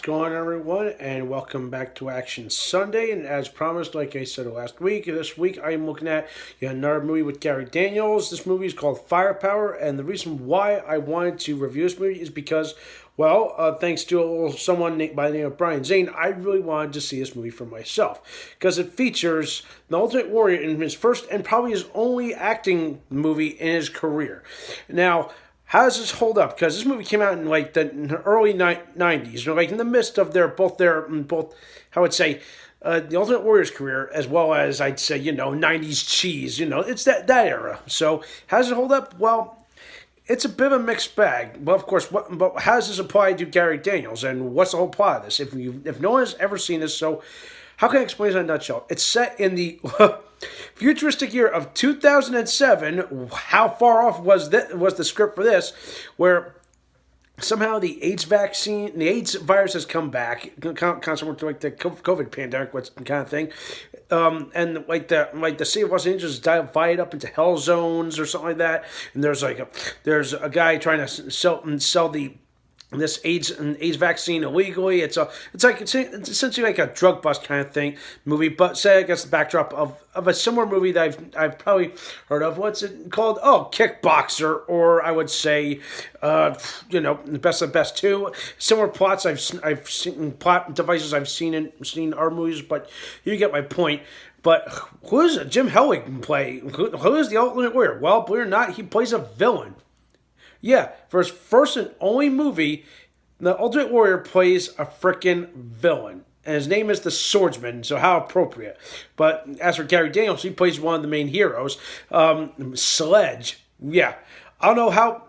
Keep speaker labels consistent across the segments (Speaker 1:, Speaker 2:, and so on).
Speaker 1: Going on, everyone, and welcome back to Action Sunday. And as promised, like I said last week, this week I am looking at another movie with Gary Daniels. This movie is called Firepower, and the reason why I wanted to review this movie is because, thanks to someone by the name of Brian Zane, I really wanted to see this movie for myself because it features the Ultimate Warrior in his first and probably his only acting movie in his career. Now, how does this hold up? Because this movie came out in like the early '90s, like in the midst of I would say, the Ultimate Warrior's career, as well as I'd say, '90s cheese. It's that era. So how does it hold up? Well, it's a bit of a mixed bag. Well, of course, but how does this apply to Gary Daniels, and what's the whole plot of this? If no one has ever seen this, so how can I explain this in a nutshell? It's set in the futuristic year of 2007. How far off was the script for this? Where somehow the AIDS vaccine, the AIDS virus has come back, constant like the COVID pandemic, what's kind of thing, and the city of Los Angeles is divided up into hell zones or something like that. And there's a guy trying to sell this AIDS vaccine illegally. It's essentially like a drug bust kind of thing movie, but say against the backdrop of a similar movie that I've probably heard of. What's it called? Oh, Kickboxer, or I would say, the Best of the Best two. Similar plots I've seen, plot devices I've seen our movies, but you get my point. But who does Jim Hellwig play? Who is the Ultimate Warrior? Well, believe it or not, he plays a villain. Yeah, for his first and only movie, the Ultimate Warrior plays a frickin' villain. And his name is the Swordsman, so how appropriate. But as for Gary Daniels, he plays one of the main heroes, Sledge. Yeah, I don't know how.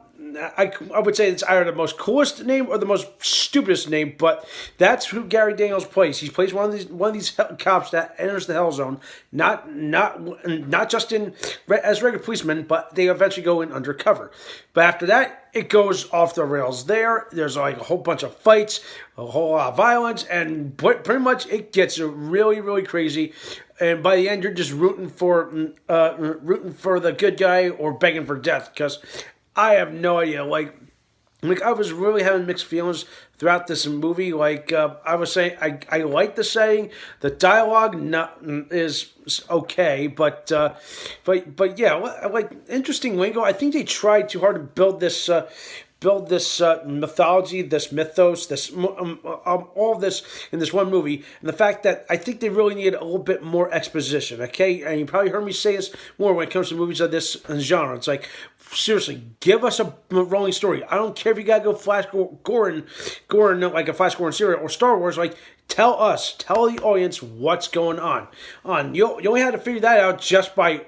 Speaker 1: I would say it's either the most coolest name or the most stupidest name, but that's who Gary Daniels plays. He plays one of these cops that enters the Hell Zone, not just as regular policemen, but they eventually go in undercover. But after that, it goes off the rails. There's like a whole bunch of fights, a whole lot of violence, and pretty much it gets really, really crazy. And by the end, you're just rooting for the good guy or begging for death, because I have no idea. Like I was really having mixed feelings throughout this movie. I was saying, I like the setting. The dialogue is okay, but yeah, like interesting lingo. I think they tried too hard to build this mythology, this mythos, all of this in this one movie, and the fact that I think they really needed a little bit more exposition. Okay, and you probably heard me say this more when it comes to movies of this genre. It's like, seriously, give us a rolling story. I don't care if you gotta go Flash Gordon, like a Flash Gordon series or Star Wars. Like, tell the audience what's going on. You only had to figure that out just by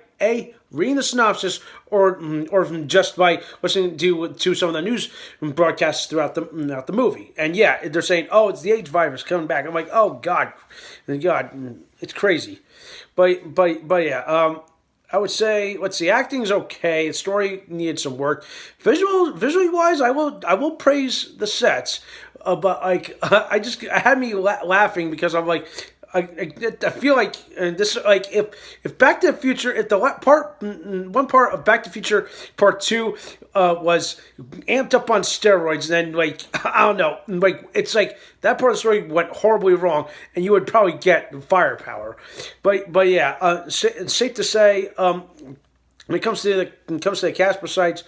Speaker 1: reading the synopsis, or just by listening to some of the news broadcasts throughout the movie. And yeah, they're saying, "Oh, it's the AIDS virus coming back." I'm like, "Oh God, it's crazy." But yeah. I would say, let's see, acting's okay. The story needed some work. Visually wise, I will praise the sets. But like, I had me laughing because I'm like, I feel like, and this, like, if Back to the Future, if the one part of Back to the Future Part 2 was amped up on steroids, then, like, I don't know, like, it's like that part of the story went horribly wrong, and you would probably get Firepower. But yeah, it's safe to say, when it comes to the cast, besides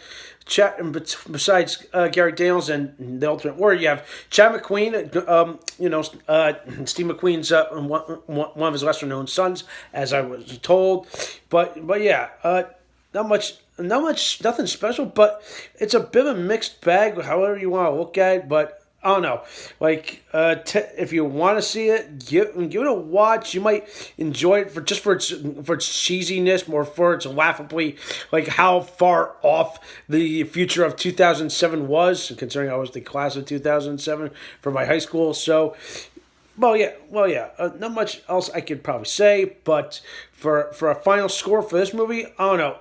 Speaker 1: Gary Daniels and the Ultimate Warrior, you have Chad McQueen, Steve McQueen's one of his lesser known sons, as I was told. But yeah, nothing special. But it's a bit of a mixed bag, however you want to look at it. But I don't know. Like, if you want to see it, give it a watch. You might enjoy it for its cheesiness, more for its laughably, like how far off the future of 2007 was, considering I was the class of 2007 for my high school. So, well, yeah. Not much else I could probably say, but for a final score for this movie, I don't know.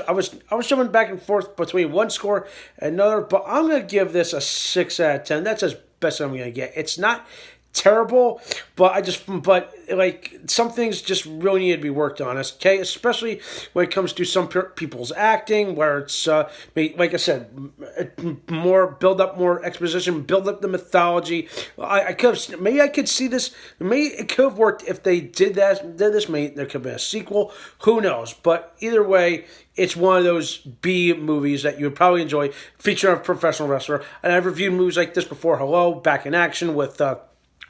Speaker 1: I was jumping back and forth between one score and another, but I'm gonna give this a 6 out of 10. That's as best I'm gonna get. It's not terrible, but but like some things just really need to be worked on. Okay, especially when it comes to some people's acting, where it's like I said, more build up, more exposition, build up the mythology. I could have, maybe I could see this. Maybe it could have worked if they did this. Maybe there could have been a sequel. Who knows? But either way, it's one of those B movies that you would probably enjoy, featuring a professional wrestler. And I've reviewed movies like this before. Hello, Back in Action with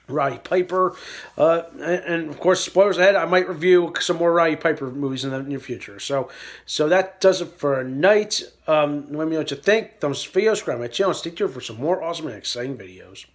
Speaker 1: Roddy Piper. And of course, spoilers ahead, I might review some more Roddy Piper movies in the near future. So that does it for tonight. Let me know what you think. Thumbs up for videos, subscribe to my channel, stay tuned for some more awesome and exciting videos.